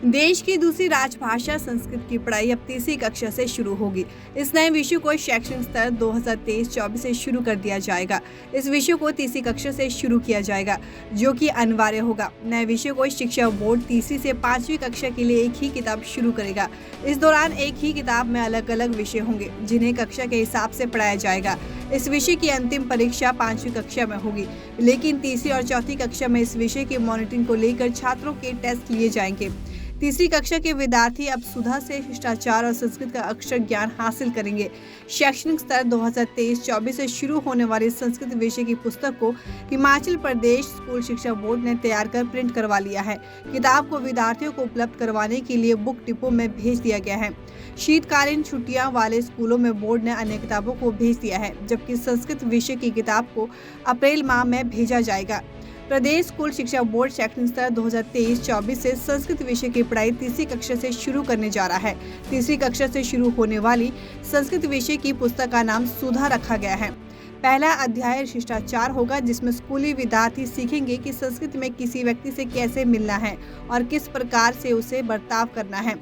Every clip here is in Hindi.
देश की दूसरी राजभाषा संस्कृत की पढ़ाई अब तीसरी कक्षा से शुरू होगी। इस नए विषय को शैक्षणिक स्तर 2023-24 से शुरू कर दिया जाएगा। इस विषय को तीसरी कक्षा से शुरू किया जाएगा, जो कि अनिवार्य होगा। नए विषय को शिक्षा बोर्ड तीसरी से 5वीं कक्षा के लिए एक ही किताब शुरू करेगा। इस दौरान एक ही किताब में अलग अलग विषय होंगे, जिन्हें कक्षा के हिसाब से पढ़ाया जाएगा। इस विषय की अंतिम परीक्षा 5वीं कक्षा में होगी, लेकिन तीसरी और चौथी कक्षा में इस विषय की मॉनिटरिंग को लेकर छात्रों के टेस्ट लिए जाएंगे। तीसरी कक्षा के विद्यार्थी अब सुधा से शिष्टाचार और संस्कृत का अक्षर ज्ञान हासिल करेंगे। शैक्षणिक स्तर 2023-24 से शुरू होने वाली संस्कृत विषय की पुस्तक को हिमाचल प्रदेश स्कूल शिक्षा बोर्ड ने तैयार कर प्रिंट करवा लिया है। किताब को विद्यार्थियों को उपलब्ध करवाने के लिए बुक डिपो में भेज दिया गया है। शीतकालीन छुट्टियां वाले स्कूलों में बोर्ड ने अन्य किताबों को भेज दिया है, जबकि संस्कृत विषय की किताब को अप्रैल माह में भेजा जाएगा। प्रदेश स्कूल शिक्षा बोर्ड शैक्षणिक स्तर 2023-24 से संस्कृत विषय की पढ़ाई तीसरी कक्षा से शुरू करने जा रहा है। तीसरी कक्षा से शुरू होने वाली संस्कृत विषय की पुस्तक का नाम सुधा रखा गया है। पहला अध्याय शिष्टाचार होगा, जिसमें स्कूली विद्यार्थी सीखेंगे कि संस्कृत में किसी व्यक्ति से कैसे मिलना है और किस प्रकार से उसे बर्ताव करना है।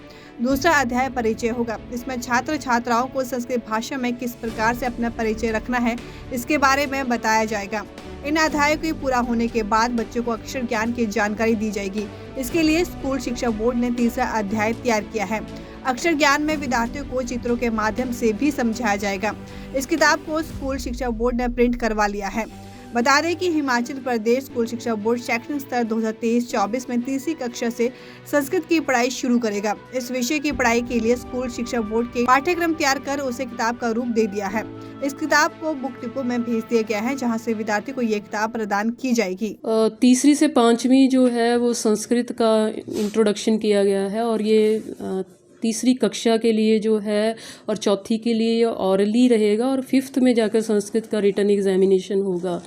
दूसरा अध्याय परिचय होगा। इसमें छात्र छात्राओं को संस्कृत भाषा में किस प्रकार से अपना परिचय रखना है, इसके बारे में बताया जाएगा। इन अध्यायों के पूरा होने के बाद बच्चों को अक्षर ज्ञान की जानकारी दी जाएगी। इसके लिए स्कूल शिक्षा बोर्ड ने तीसरा अध्याय तैयार किया है। अक्षर ज्ञान में विद्यार्थियों को चित्रों के माध्यम से भी समझाया जाएगा। इस किताब को स्कूल शिक्षा बोर्ड ने प्रिंट करवा लिया है। बता दें कि हिमाचल प्रदेश स्कूल शिक्षा बोर्ड शैक्षणिक स्तर 2023-24 में तीसरी कक्षा से संस्कृत की पढ़ाई शुरू करेगा। इस विषय की पढ़ाई के लिए स्कूल शिक्षा बोर्ड के पाठ्यक्रम तैयार कर उसे किताब का रूप दे दिया है। इस किताब को बुक डिपो में भेज दिया गया है, जहां से विद्यार्थी को ये किताब प्रदान की जाएगी। तीसरी से 5वीं जो है वो संस्कृत का इंट्रोडक्शन किया गया है, और ये तीसरी कक्षा के लिए जो है और चौथी के लिए ऑरली रहेगा, और 5th में जाकर संस्कृत का रिटन एग्जामिनेशन होगा।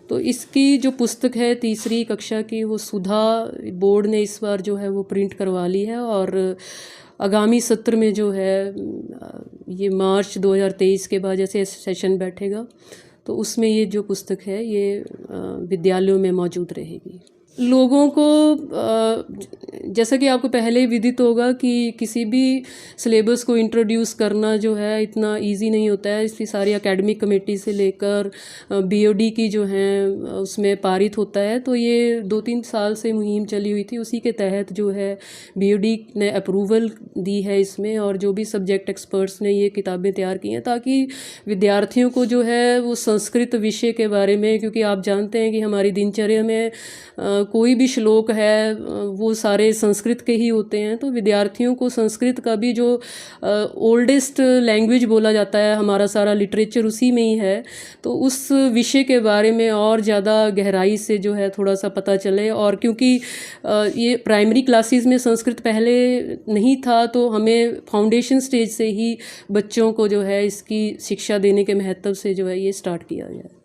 तो इसकी जो पुस्तक है तीसरी कक्षा की, वो सुधा बोर्ड ने इस बार जो है वो प्रिंट करवा ली है, और आगामी सत्र में जो है ये मार्च 2023 के बाद जैसे सेशन बैठेगा तो उसमें ये जो पुस्तक है ये विद्यालयों में मौजूद रहेगी। लोगों को जैसा कि आपको पहले ही विदित होगा कि किसी भी सिलेबस को इंट्रोड्यूस करना जो है इतना इजी नहीं होता है। इसकी सारी एकेडमिक कमेटी से लेकर बीओडी की जो है उसमें पारित होता है। तो ये 2-3 साल से मुहिम चली हुई थी, उसी के तहत जो है बीओडी ने अप्रूवल दी है इसमें, और जो भी सब्जेक्ट एक्सपर्ट्स ने ये किताबें तैयार की हैं ताकि विद्यार्थियों को जो है वो संस्कृत विषय के बारे में, क्योंकि आप जानते हैं कि हमारी दिनचर्या में कोई भी श्लोक है वो सारे संस्कृत के ही होते हैं। तो विद्यार्थियों को संस्कृत का भी जो ओल्डेस्ट लैंग्वेज बोला जाता है, हमारा सारा लिटरेचर उसी में ही है, तो उस विषय के बारे में और ज़्यादा गहराई से जो है थोड़ा सा पता चले। और क्योंकि ये प्राइमरी क्लासेस में संस्कृत पहले नहीं था, तो हमें फाउंडेशन स्टेज से ही बच्चों को जो है इसकी शिक्षा देने के महत्व से जो है ये स्टार्ट किया गया है।